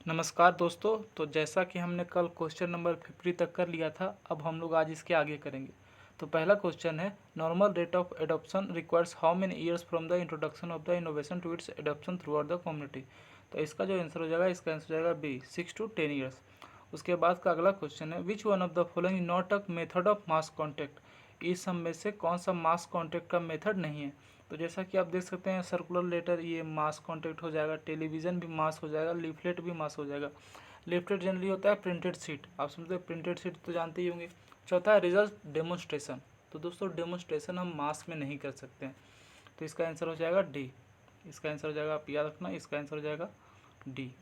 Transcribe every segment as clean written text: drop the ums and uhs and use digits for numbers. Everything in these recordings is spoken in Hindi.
नमस्कार दोस्तों। तो जैसा कि हमने कल क्वेश्चन नंबर 50 तक कर लिया था, अब हम लोग आज इसके आगे करेंगे। तो पहला क्वेश्चन है, normal rate of adoption requires how many years from the introduction of the innovation to its adoption throughout the community. तो इसका जो आंसर हो जाएगा, इसका आंसर हो जाएगा बी, 6 to 10 ईयर्स। उसके बाद का अगला क्वेश्चन है, which one of the following not a method of mass contact. इस सब में से कौन सा मास कॉन्टैक्ट का मेथड नहीं है। तो जैसा कि आप देख सकते हैं, सर्कुलर लेटर ये मास कॉन्टैक्ट हो जाएगा, टेलीविज़न भी मास हो जाएगा, लीफलेट भी मास हो जाएगा। लीफलेट जनरली होता है प्रिंटेड सीट, आप समझते हैं प्रिंटेड सीट तो जानते ही होंगे। चौथा है रिजल्ट डेमोन्स्ट्रेशन। तो दोस्तों डेमोन्स्ट्रेशन हम मास में नहीं कर सकते हैं, तो इसका आंसर हो जाएगा डी। इसका आंसर हो जाएगा, आप याद रखना, इसका आंसर हो जाएगा डी।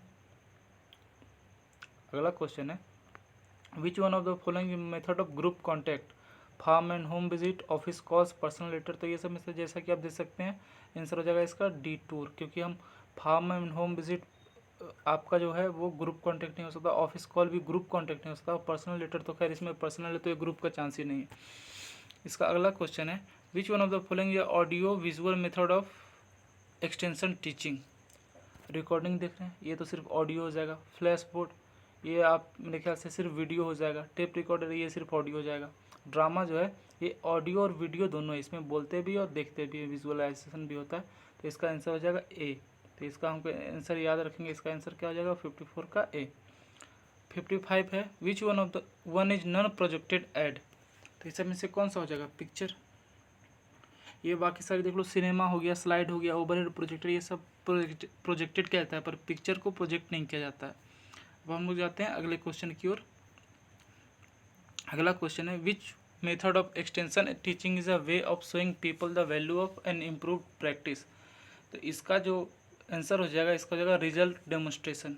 अगला क्वेश्चन है, which one of the following method of group contact, farm and home visit, office calls, personal letter. तो ये सब में से जैसा कि आप देख सकते हैं, आंसर हो जाएगा इसका डी, टूर। क्योंकि हम फार्म एंड होम विजिट आपका जो है वो ग्रुप कॉन्टैक्ट नहीं हो सकता, ऑफिस कॉल भी ग्रुप कॉन्टैक्ट नहीं हो सकता, पर्सनल लेटर तो खैर इसमें पर्सनल है तो ये ग्रुप का चांस ही नहीं है। इसका अगला क्वेश्चन है, which one of the following audio visual method of extension teaching. Recording देख रहे हैं, ये तो सिर्फ ऑडियो हो जाएगा। फ्लैश बोर्ड, ये आप मेरे ख्याल से सिर्फ वीडियो हो जाएगा। टेप रिकॉर्डर, ये सिर्फ ऑडियो हो जाएगा। ड्रामा जो है ये ऑडियो और वीडियो दोनों है, इसमें बोलते भी और देखते भी, विजुअलाइजेशन भी होता है। तो इसका आंसर हो जाएगा ए। तो इसका हमको आंसर याद रखेंगे, इसका आंसर क्या हो जाएगा, 54 का ए। 55 है, which one of the one is non projected aid. तो इस सब में से कौन सा हो जाएगा, पिक्चर। ये बाकी सारी देख लो, सिनेमा हो गया, स्लाइड हो गया, ओवरहेड प्रोजेक्टर, ये सब प्रोजेक्टेड किया जाता है, पर पिक्चर को प्रोजेक्ट नहीं किया जाता है। अब हम लोग जाते हैं अगले क्वेश्चन की ओर। अगला क्वेश्चन है, which method of extension teaching is a way of showing people the value of an improve practice. तो इसका जो आंसर हो जाएगा, इसका हो जाएगा रिजल्ट डेमोन्स्ट्रेशन।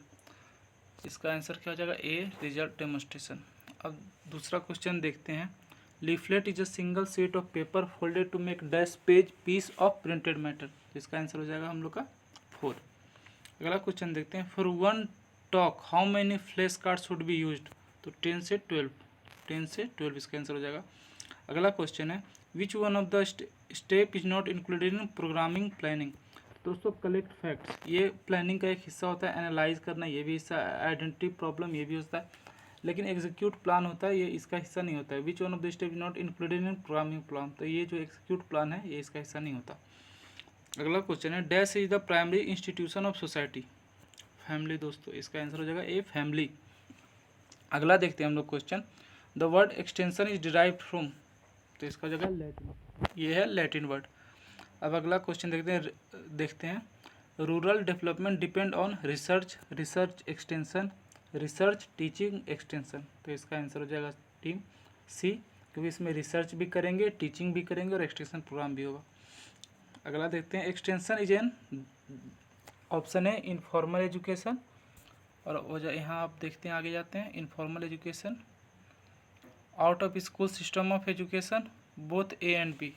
इसका आंसर क्या हो जाएगा, ए, रिजल्ट डेमोन्स्ट्रेशन। अब दूसरा क्वेश्चन देखते हैं, leaflet is a single sheet of paper folded to make dash page piece of printed matter. इसका आंसर हो जाएगा हम लोग का 4। अगला क्वेश्चन देखते हैं, for one talk how many flash card should be used. तो 10 से 12, 10 से 12 इसका आंसर हो जाएगा। अगला क्वेश्चन है, which one of the step is not included in programming planning. दोस्तों कलेक्ट फैक्ट्स, ये प्लानिंग का एक हिस्सा होता है, एनालाइज करना ये भी हिस्सा, आइडेंटिटी प्रॉब्लम ये भी होता है, लेकिन एग्जीक्यूट प्लान होता है, ये इसका हिस्सा नहीं होता है। Which one of the step is not included in programming plan, तो ये जो एग्जीक्यूट प्लान है ये इसका हिस्सा नहीं होता। अगला क्वेश्चन है, dash is the primary institution of society. Family दोस्तों, इसका आंसर हो जाएगा ए, फैमिली। अगला देखते हैं हम लोग question, the word extension is derived from. तो इसका हो जाएगा लैटिन, ये है लैटिन वर्ड। अब अगला क्वेश्चन देखते हैं, rural development depend on research, research extension, research teaching extension. तो इसका आंसर हो जाएगा टीम सी, क्योंकि इसमें रिसर्च भी करेंगे, टीचिंग भी करेंगे और एक्सटेंशन प्रोग्राम भी होगा। अगला देखते हैं, एक्सटेंशन इज एन, ऑप्शन है इनफॉर्मल एजुकेशन, और वो यहाँ आप देखते हैं, आगे जाते हैं, informal education, out of school system of education, both A and B.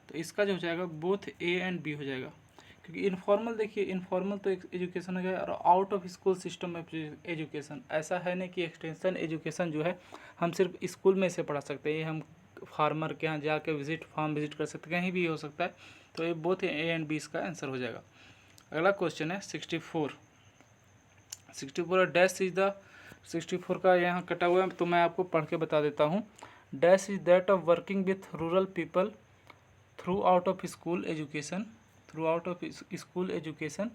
तो इसका जो हो जाएगा बोथ ए एंड बी हो जाएगा, क्योंकि इनफॉर्मल देखिए, इनफॉर्मल तो एजुकेशन हो गया, और out of school system of education ऐसा है नहीं कि एक्सटेंशन एजुकेशन जो है हम सिर्फ स्कूल में से पढ़ा सकते हैं, ये हम फार्मर के यहाँ जाके विजिट, फार्म विजिट कर सकते हैं, कहीं भी हो सकता है। तो ये बोथ ए एंड बी इसका आंसर हो जाएगा। अगला क्वेश्चन है 64 डैश इज द, 64 का यहाँ कटा हुआ है तो मैं आपको पढ़ के बता देता हूँ। Dash is that of working with rural people through out of school education, through out of school education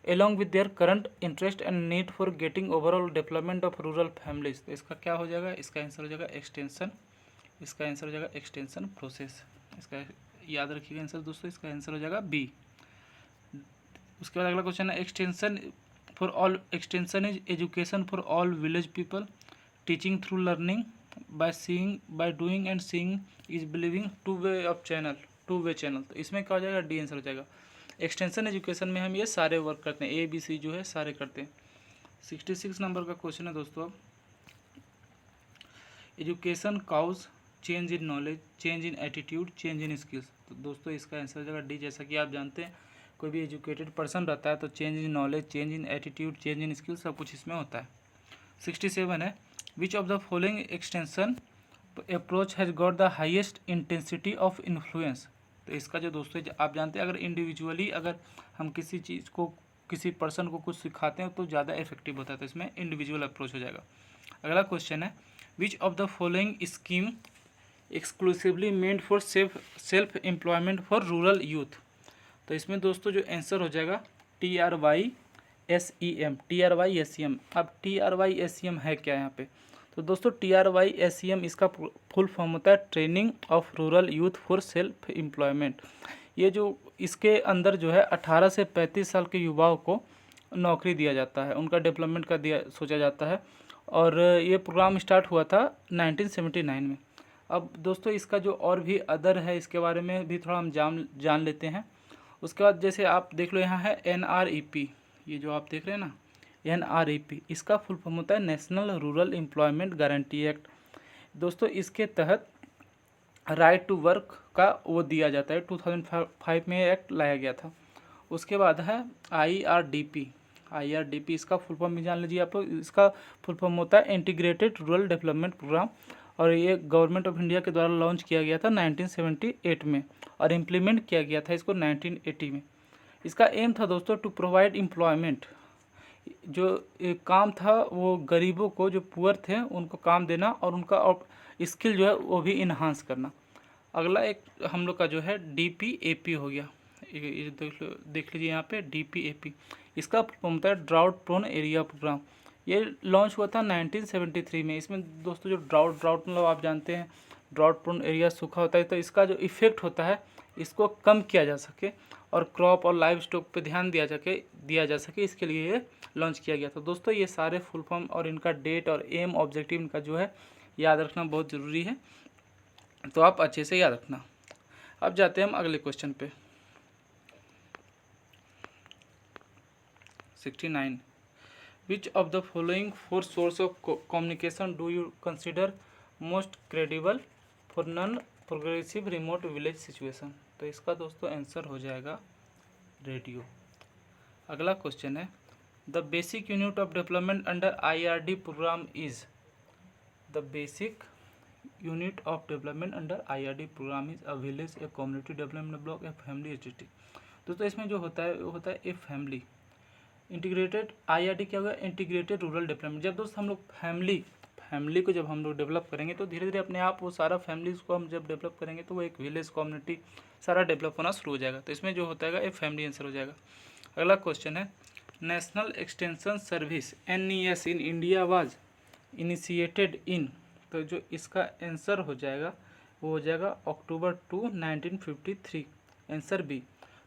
along with their current interest and need for getting overall development of rural families। तो इसका क्या हो जाएगा, इसका आंसर हो जाएगा एक्सटेंशन, इसका आंसर हो जाएगा एक्सटेंशन प्रोसेस। इसका याद रखिएगा आंसर दोस्तों, इसका आंसर हो जाएगा बी। उसके बाद अगला क्वेश्चन है, extension for all, extension is education for all village people, teaching through learning, by seeing, by doing and seeing, is believing, two way of channel, two way channel. तो इसमें क्या हो जाएगा, डी आंसर हो जाएगा। एक्सटेंशन एजुकेशन में हम ये सारे वर्क करते हैं, ए बी सी जो है सारे करते हैं। 66 नंबर का क्वेश्चन है दोस्तों, अब education cause change in knowledge, change in attitude, change in skills. तो दोस्तों इसका आंसर हो जाएगा डी। जैसा कि आप जानते हैं कोई भी एजुकेटेड पर्सन रहता है तो change in knowledge, change in attitude, change in skills सब कुछ इसमें होता है। 67 है, which of the following extension approach has got the highest intensity of influence. तो इसका जो दोस्तों आप जानते हैं, अगर इंडिविजुअली अगर हम किसी चीज़ को किसी पर्सन को कुछ सिखाते हैं तो ज़्यादा इफेक्टिव होता है, तो इसमें इंडिविजुअल अप्रोच हो जाएगा। अगला क्वेश्चन है, which of the following scheme exclusively meant for self employment for rural youth. तो इसमें दोस्तों जो आंसर हो जाएगा TRYSEM, TRYSEM। अब TRYSEM है क्या यहाँ पे? तो दोस्तों TRYSEM इसका फुल फॉर्म होता है training of rural youth for self employment. ये जो इसके अंदर जो है 18 से 35 साल के युवाओं को नौकरी दिया जाता है, उनका डेवलपमेंट का दिया सोचा जाता है, और ये प्रोग्राम स्टार्ट हुआ था 1979 में। अब दोस्तों इसका जो और भी अदर है, इसके बारे में भी थोड़ा हम जान लेते हैं। उसके बाद जैसे आप देख लो यहाँ है NREP, ये जो आप देख रहे हैं ना NREP, इसका फुल फॉर्म होता है national rural employment guarantee act. दोस्तों इसके तहत राइट टू वर्क का वो दिया जाता है, 2005 में एक्ट लाया गया था। उसके बाद है IRDP, इसका फुल फॉर्म भी जान लीजिए आप लोग। इसका फुल फॉर्म होता है इंटीग्रेटेड रूरल डेवलपमेंट प्रोग्राम, और ये गवर्नमेंट ऑफ इंडिया के द्वारा लॉन्च किया गया था 1978 में, और इम्प्लीमेंट किया गया था इसको 1980 में। इसका एम था दोस्तों टू प्रोवाइड एम्प्लॉयमेंट, जो काम था वो गरीबों को, जो पुअर थे उनको काम देना, और उनका स्किल जो है वो भी इन्हांस करना। अगला एक हम लोग का जो है DPAP हो गया, ये देख लीजिए यहाँ पे DPAP। इसका होता है ड्राउट प्रोन एरिया प्रोग्राम। ये लॉन्च हुआ था 1973 में। इसमें दोस्तों जो ड्राउट मतलब आप जानते हैं ड्राउट प्रोन एरिया सूखा होता है, तो इसका जो इफेक्ट होता है इसको कम किया जा सके और क्रॉप और लाइव स्टॉक पे ध्यान दिया जा सके, इसके लिए ये लॉन्च किया गया था। दोस्तों ये सारे फुल फॉर्म और इनका डेट और एम ऑब्जेक्टिव इनका जो है याद रखना बहुत ज़रूरी है, तो आप अच्छे से याद रखना। अब जाते हैं हम अगले क्वेश्चन पे। 69, विच of the following 4 source of communication do you consider most credible for non progressive remote village situation. तो इसका दोस्तों आंसर हो जाएगा रेडियो। अगला क्वेश्चन है, the basic unit of development under IRD programme is, the basic unit of development under IRD programme is a village, a community development block, a family STT. दोस्तों इसमें जो होता है वो होता है ए फैमिली इंटीग्रेटेड। IRD क्या होगा? Integrated rural development. जब दोस्त हम लोग फैमिली को जब हम लोग डेवलप करेंगे तो धीरे धीरे अपने आप वो सारा फैमिलीज को हम जब डेवलप करेंगे तो वो एक विलेज कम्युनिटी सारा डेवलप होना शुरू हो जाएगा। तो इसमें जो होता है ये फैमिली आंसर हो जाएगा। अगला क्वेश्चन है, national extension service NES in India was initiated in. तो जो इसका आंसर हो जाएगा वो हो जाएगा October 2, 1953, आंसर बी।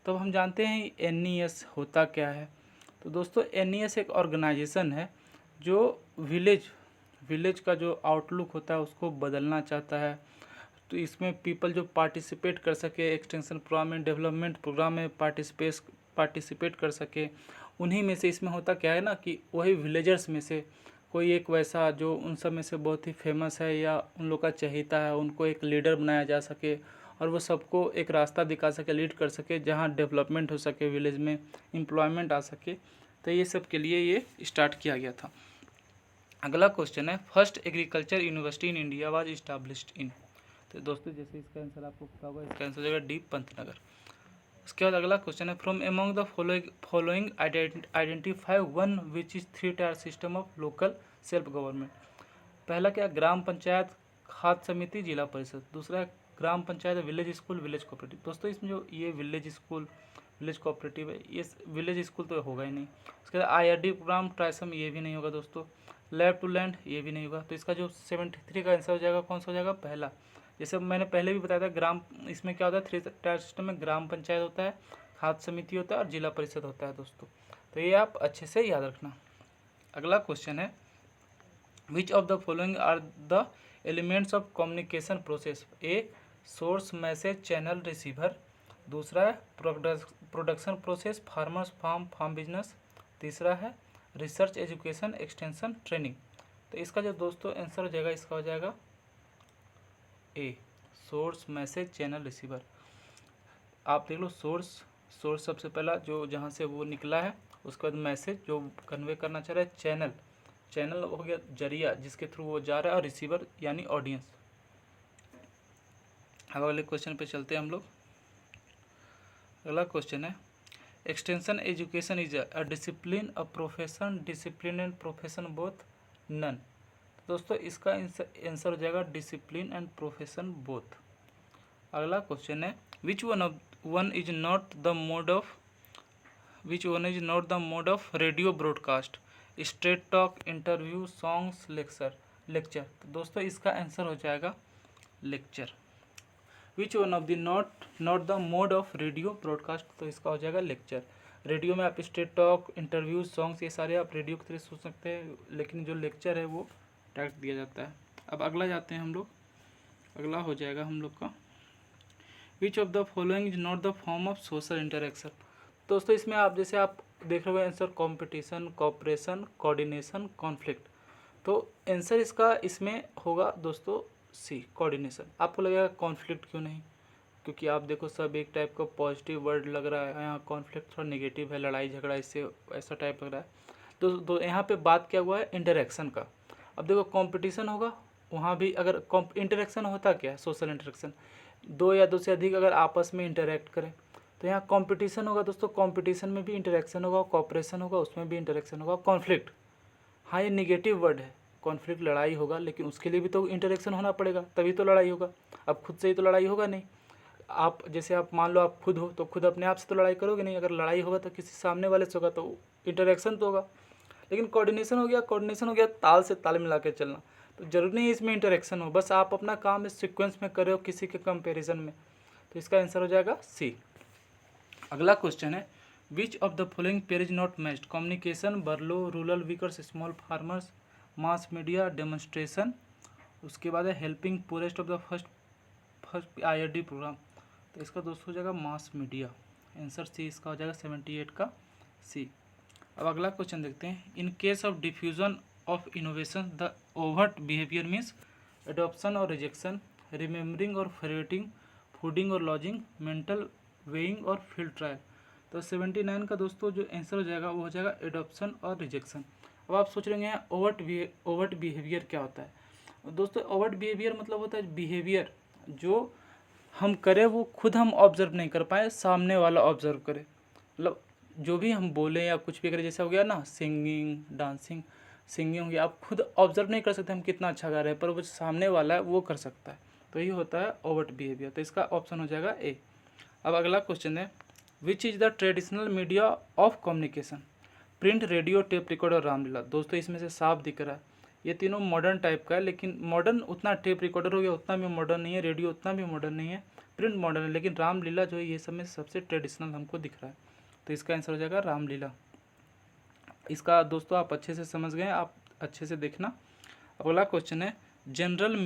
तो हम जानते हैं NES होता क्या है। तो दोस्तों NES एक ऑर्गेनाइजेशन है जो विलेज का जो आउटलुक होता है उसको बदलना चाहता है। तो इसमें पीपल जो पार्टिसिपेट कर सके एक्सटेंशन प्रोग्राम में, डेवलपमेंट प्रोग्राम में पार्टिसिपेट कर सके, उन्हीं में से इसमें होता क्या है ना कि वही विलेजर्स में से कोई एक वैसा जो उन सब में से बहुत ही फेमस है या उन लोग का चहेता है, उनको एक लीडर बनाया जा सके और वो सबको एक रास्ता दिखा सके, लीड कर सके, जहाँ डेवलपमेंट हो सके, विलेज में एम्प्लॉयमेंट आ सके। तो ये सब के लिए ये स्टार्ट किया गया था। अगला क्वेश्चन है, first agriculture university in India was established in. तो दोस्तों जैसे इसका आंसर आपको पता होगा, इसका आंसर हो जाएगा डी पंतनगर। उसके बाद अगला क्वेश्चन है, from among the following identify one which is 3 tier system of local self government. पहला क्या? ग्राम पंचायत, खाद्य समिति, जिला परिषद। दूसरा है ग्राम panchayat, village school, village cooperative. दोस्तों इसमें जो ये विलेज स्कूल, विलेज कोऑपरेटिव है, ये विलेज स्कूल तो होगा ही नहीं। उसके बाद IRD प्रोग्राम, ट्राइसम, ये भी नहीं होगा दोस्तों। लैब टू लैंड, ये भी नहीं होगा। तो इसका जो 73 का आंसर हो जाएगा कौन सा हो जाएगा? पहला। जैसे मैंने पहले भी बताया था ग्राम, इसमें क्या होता है 3 टायर सिस्टम में ग्राम पंचायत होता है, खाद्य समिति होता है और जिला परिषद होता है दोस्तों। तो ये आप अच्छे से याद रखना। अगला क्वेश्चन है, which of the following are the elements of communication process? A source message channel receiver. दूसरा है production process, farmers farm business. तीसरा है रिसर्च एजुकेशन एक्सटेंशन ट्रेनिंग। तो इसका जो दोस्तों आंसर हो जाएगा, इसका हो जाएगा ए सोर्स मैसेज चैनल रिसीवर। आप देख लो, सोर्स सबसे पहला जो जहाँ से वो निकला है, उसके बाद मैसेज जो कन्वे करना चाह रहा है, चैनल हो गया जरिया जिसके थ्रू वो जा रहा है, और रिसीवर यानी ऑडियंस। अब अगले क्वेश्चन पे चलते हैं हम लोग। अगला क्वेश्चन है, extension education is a discipline, a profession, discipline and profession both, none. दोस्तों इसका आंसर हो जाएगा डिसिप्लिन एंड प्रोफेशन बोथ। अगला क्वेश्चन है which one is not the mode of radio broadcast, straight talk, interview, songs, lecture. तो दोस्तों इसका आंसर हो जाएगा lecture. Which one of the not the mode of radio broadcast, तो इसका हो जाएगा लेक्चर। रेडियो में आप स्ट्रेट टॉक, इंटरव्यू, सॉन्ग्स ये सारे आप रेडियो की तरह सुन सकते हैं, लेकिन जो लेक्चर है वो डायरेक्ट दिया जाता है। अब अगला जाते हैं हम लोग, अगला हो जाएगा हम लोग का विच of the following is not the form of social interaction. दोस्तों इसमें आप जैसे आप देख रहे हो answer competition, cooperation, coordination, conflict. तो आंसर इसका इसमें होगा दोस्तों सी, कोऑर्डिनेशन। आपको लगेगा कॉन्फ्लिक्ट क्यों नहीं, क्योंकि आप देखो सब एक टाइप का पॉजिटिव वर्ड लग रहा है, यहाँ कॉन्फ्लिक्ट थोड़ा नेगेटिव है, लड़ाई झगड़ा, इससे ऐसा टाइप लग रहा है। तो यहाँ पे बात क्या हुआ है इंटरेक्शन का। अब देखो कंपटीशन होगा, वहाँ भी अगर इंटरेक्शन होता क्या है, सोशल इंटरेक्शन, दो या दो से अधिक अगर आपस में इंटरेक्ट करें। तो यहाँ कंपटीशन होगा दोस्तों, कंपटीशन में भी इंटरेक्शन होगा, कोऑपरेशन होगा उसमें भी इंटरेक्शन होगा। कॉन्फ्लिक्ट, हाँ ये निगेटिव वर्ड है, कॉन्फ्लिक्ट लड़ाई होगा, लेकिन उसके लिए भी तो इंटरेक्शन होना पड़ेगा तभी तो लड़ाई होगा। अब खुद से ही तो लड़ाई होगा नहीं। आप जैसे आप मान लो आप खुद हो तो खुद अपने आप से तो लड़ाई करोगे नहीं, अगर लड़ाई होगा तो किसी सामने वाले से होगा, तो इंटरेक्शन तो होगा। लेकिन कोऑर्डिनेशन हो गया ताल से ताल मिला के चलना। तो जरूरी नहीं है इसमें इंटरेक्शन हो, बस आप अपना काम इस सीक्वेंस में कर रहे हो किसी के कंपेरिजन में। तो इसका आंसर हो जाएगा सी। अगला क्वेश्चन है which of the following pair is not matched, communication, Berlo, rural weakers, small farmers, mass media, demonstration, उसके बाद है helping poorest of the first IRD programme. तो इसका दोस्तों हो जाएगा मास मीडिया। आंसर सी इसका हो जाएगा 78 का सी। अब अगला क्वेश्चन देखते हैं in case of diffusion of innovation the overt behaviour means adoption और रिजेक्शन, रिमेम्बरिंग और फॉरगेटिंग, फूडिंग और लॉजिंग, मेंटल वेइंग और फील्ड ट्रायल। तो 79 का दोस्तों जो आंसर हो जाएगा वो हो जाएगा एडॉप्शन और रिजेक्शन। अब आप सोच रहे हैं ओवर्ट बिहेवियर क्या होता है। दोस्तों ओवर्ट बिहेवियर मतलब होता है बिहेवियर जो हम करें वो खुद हम ऑब्जर्व नहीं कर पाए, सामने वाला ऑब्जर्व करे। मतलब जो भी हम बोलें या कुछ भी करें, जैसे हो गया ना सिंगिंग, डांसिंग, सिंगिंग हो गया, आप खुद ऑब्जर्व नहीं कर सकते हम कितना अच्छा गा रहे हैं, पर वो सामने वाला है वो कर सकता है। तो ये होता है ओवर्ट बिहेवियर। तो इसका ऑप्शन हो जाएगा ए। अब अगला क्वेश्चन है which is the traditional media of communication, print, radio, tape record और रामलीला। दोस्तों इसमें से साफ दिख रहा है ये तीनों मॉडर्न टाइप का है, लेकिन मॉडर्न उतना टेप रिकॉर्डर हो गया उतना भी मॉडर्न नहीं है, रेडियो उतना भी मॉडर्न नहीं है, प्रिंट मॉडर्न है, लेकिन रामलीला जो है ये सब में सबसे ट्रेडिशनल हमको दिख रहा है। तो इसका आंसर हो जाएगा रामलीला। इसका दोस्तों आप अच्छे से समझ गए, आप अच्छे से देखना। अगला क्वेश्चन है general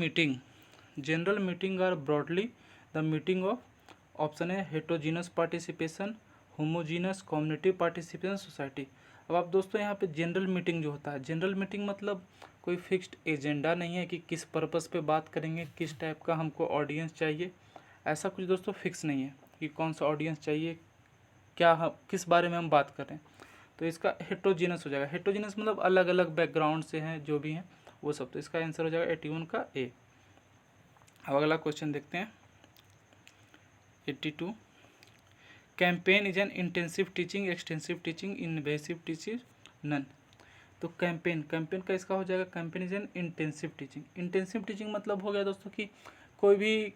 meeting are broadly the meeting of, option है heterogeneous participation, homogeneous, community participation, society. अब आप दोस्तों यहाँ पे जनरल मीटिंग जो होता है, जनरल मीटिंग मतलब कोई फिक्स्ड एजेंडा नहीं है कि किस पर्पस पे बात करेंगे, किस टाइप का हमको ऑडियंस चाहिए, ऐसा कुछ दोस्तों फिक्स नहीं है कि कौन सा ऑडियंस चाहिए, क्या हम किस बारे में हम बात कर रहे हैं। तो इसका हेट्रोजीनस हो जाएगा। हेट्रोजीनस मतलब अलग अलग बैकग्राउंड से हैं जो भी हैं वो सब। तो इसका आंसर हो जाएगा 81 का ए। अब अगला क्वेश्चन देखते हैं 82 campaign is an intensive teaching, extensive teaching, invasive teaching, none. तो कैंपेन का इसका हो जाएगा campaign is an intensive teaching. Intensive teaching मतलब हो गया दोस्तों कि कोई भी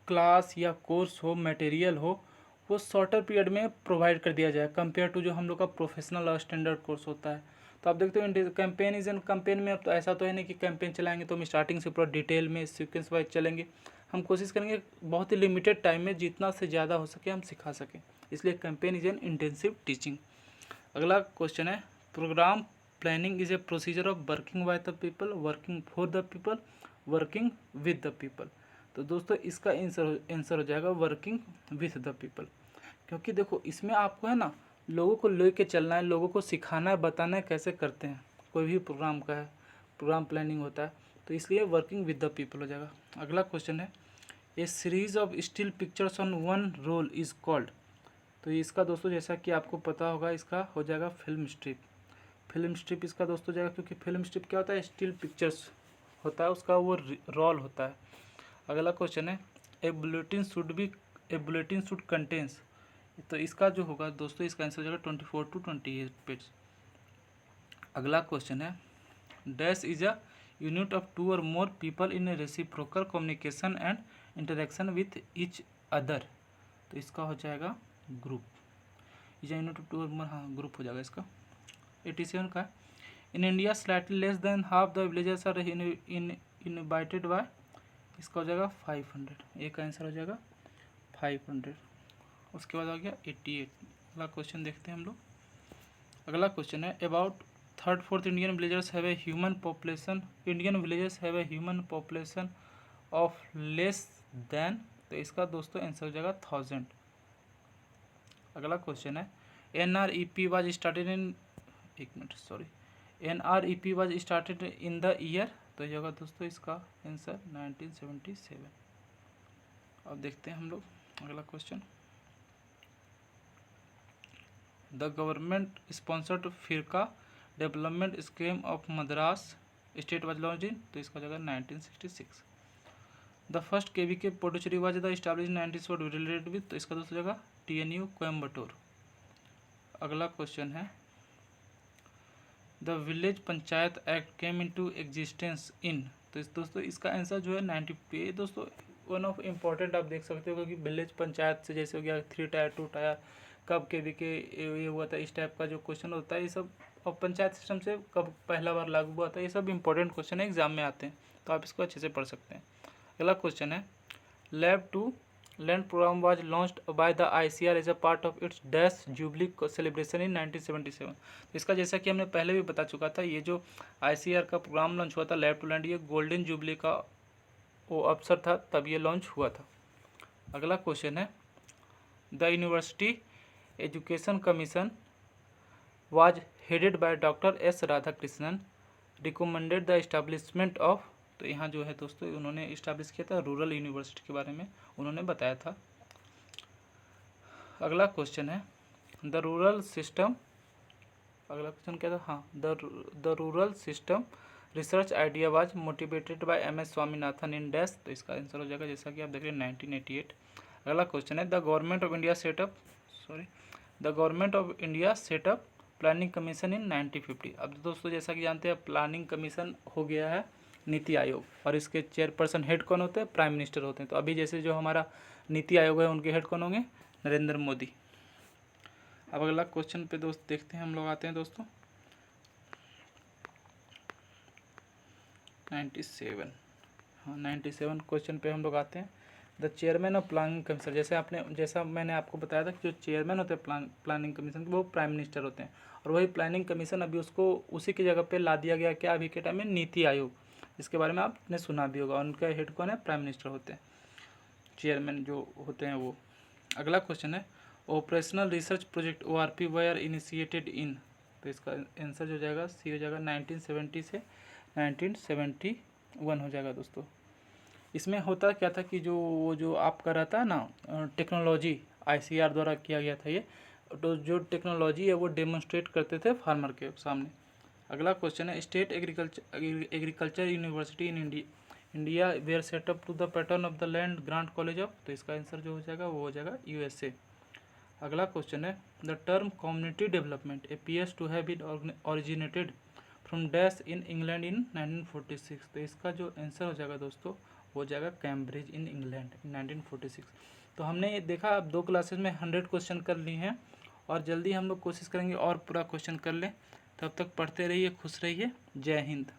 क्लास या कोर्स हो, मटेरियल हो, वो शॉर्टर पीरियड में प्रोवाइड कर दिया जाए कंपेयर टू जो हम लोग का प्रोफेशनल और स्टैंडर्ड कोर्स होता है। तो आप देखते हो कैंपेन में अब तो ऐसा तो है नहीं कि कैंपेन चलाएंगे तो हम स्टार्टिंग से पूरा डिटेल में सीक्वेंस वाइज चलेंगे। हम कोशिश करेंगे बहुत ही लिमिटेड टाइम में जितना से ज़्यादा हो सके हम सिखा सकें, इसलिए campaign is an intensive teaching. अगला क्वेश्चन है programme planning is a procedure of working by the people, working for the people, working with the people. तो दोस्तों इसका आंसर हो जाएगा वर्किंग विथ द पीपल। क्योंकि देखो इसमें आपको है ना लोगों को लेके चलना है, लोगों को सिखाना है, बताना है कैसे करते हैं, कोई भी प्रोग्राम का है, प्रोग्राम प्लानिंग होता है, तो इसलिए वर्किंग विद द पीपल हो जाएगा। अगला क्वेश्चन है A series of still pictures on one roll is called. तो इसका दोस्तों जैसा कि आपको पता होगा इसका हो जाएगा फिल्म स्ट्रिप इसका दोस्तों जाएगा, क्योंकि फिल्म स्ट्रिप क्या होता है स्टिल पिक्चर्स होता है, उसका वो रोल होता है। अगला क्वेश्चन है ए बुलेटिन शुड कंटेन्स तो इसका जो होगा दोस्तों, इसका आंसर हो जाएगा 24 to 28 पेज। अगला क्वेश्चन है, dash is a unit of two or more people in reciprocal communication and interaction with each other. तो इसका हो जाएगा group. Is a unit of two or more, हाँ ग्रुप हो जाएगा इसका। 87 का, in India slightly less than half the villages are invited by. इसका हो जाएगा 500, ए का आंसर हो जाएगा 500। उसके बाद आ गया 88। अगला क्वेश्चन देखते हैं हम लोग। अगला क्वेश्चन है, about third fourth Indian villagers have a human population, Indian villages have a human population of less than. तो इसका दोस्तों आंसर हो जाएगा 1000। अगला क्वेश्चन है, NREP वाज स्टार्टेड इन, एक minute sorry, NREP was started in the year. तो ये होगा दोस्तों इसका आंसर 1977। अब देखते हैं हम लोग अगला question. The government sponsored Firka development scheme of Madras state was launched in. तो इसका हो जाएगा 1966। The first KVK Puducherry was the established in 1994 related with. तो इसका दोस्तों हो जाएगा TNU कोयम्बटूर। अगला क्वेश्चन है, the village panchayat act came into existence in. तो इस दोस्तों इसका आंसर जो है 90। दोस्तों वन ऑफ इम्पॉर्टेंट आप देख सकते हो, क्योंकि विलेज पंचायत से जैसे हो गया 3 टायर 2 टायर, कब KVK ये हुआ था, इस टाइप का जो क्वेश्चन होता है ये सब, और पंचायत सिस्टम से कब पहला बार लागू हुआ था, ये सब इंपॉर्टेंट क्वेश्चन है, एग्जाम में आते हैं, तो आप इसको अच्छे से पढ़ सकते हैं। अगला क्वेश्चन है, lab to land programme was launched by the ICR as a part of its dash jubilee celebration in 1977। तो इसका जैसा कि हमने पहले भी बता चुका था, ये जो ICR का प्रोग्राम लॉन्च हुआ था लैब टू लैंड, ये गोल्डन जुबली का वो अवसर था, तब ये लॉन्च हुआ था। अगला क्वेश्चन है, the university education commission was headed by doctor S Radhakrishnan recommended the establishment of. तो यहाँ जो है दोस्तों उन्होंने इस्टेब्लिश किया था रूरल यूनिवर्सिटी के बारे में उन्होंने बताया था। अगला क्वेश्चन है, द रूरल सिस्टम, अगला क्वेश्चन क्या था, हाँ the rural system research idea was motivated by MS Swaminathan in dash. तो इसका आंसर हो जाएगा जैसा कि आप देख रहे हैं 1988। अगला क्वेश्चन है, the government of India setup planning commission इन 1950। अब दोस्तों जैसा कि जानते हैं प्लानिंग कमीशन हो गया है नीति आयोग, और इसके चेयरपर्सन हेड कौन होते हैं, प्राइम मिनिस्टर होते हैं। तो अभी जैसे जो हमारा नीति आयोग है उनके हेड कौन होंगे, नरेंद्र मोदी। अब अगला क्वेश्चन पे दोस्त देखते हैं हम लोग, आते हैं दोस्तों 97। हाँ 97 क्वेश्चन पे हम लोग आते हैं। The chairman of planning commission, जैसा मैंने आपको बताया था कि जो चेयरमैन होते हैं प्लानिंग कमीशन के वो प्राइम मिनिस्टर होते हैं, और वही प्लानिंग कमीशन अभी उसको उसी की जगह पे ला दिया गया क्या अभी के टाइम में, नीति आयोग। इसके बारे में आपने सुना भी होगा, उनका हेड कौन है, प्राइम मिनिस्टर होते हैं, चेयरमैन जो होते हैं वो। अगला क्वेश्चन है, operational research project ORP were initiated in. तो इसका आंसर जो जाएगा सी हो जाएगा 1970 से 1971 हो जाएगा दोस्तों। इसमें होता क्या था कि जो आपका रहता है ना टेक्नोलॉजी, ICR द्वारा किया गया था ये, तो जो टेक्नोलॉजी है वो डेमोन्स्ट्रेट करते थे फार्मर के सामने। अगला क्वेश्चन है, state agriculture university in India were set up to the pattern of the land grant college of. तो इसका आंसर जो हो जाएगा वो हो जाएगा USA। अगला क्वेश्चन है, the term community development appears to have been originated from dash in England in 1946। तो इसका जो आंसर हो जाएगा दोस्तों हो जाएगा कैम्ब्रिज इन इंग्लैंड इन 1946। तो हमने ये देखा अब 2 क्लासेस में 100 क्वेश्चन कर लिए हैं, और जल्दी हम लोग कोशिश करेंगे और पूरा क्वेश्चन कर लें। तब तक पढ़ते रहिए, खुश रहिए, जय हिंद।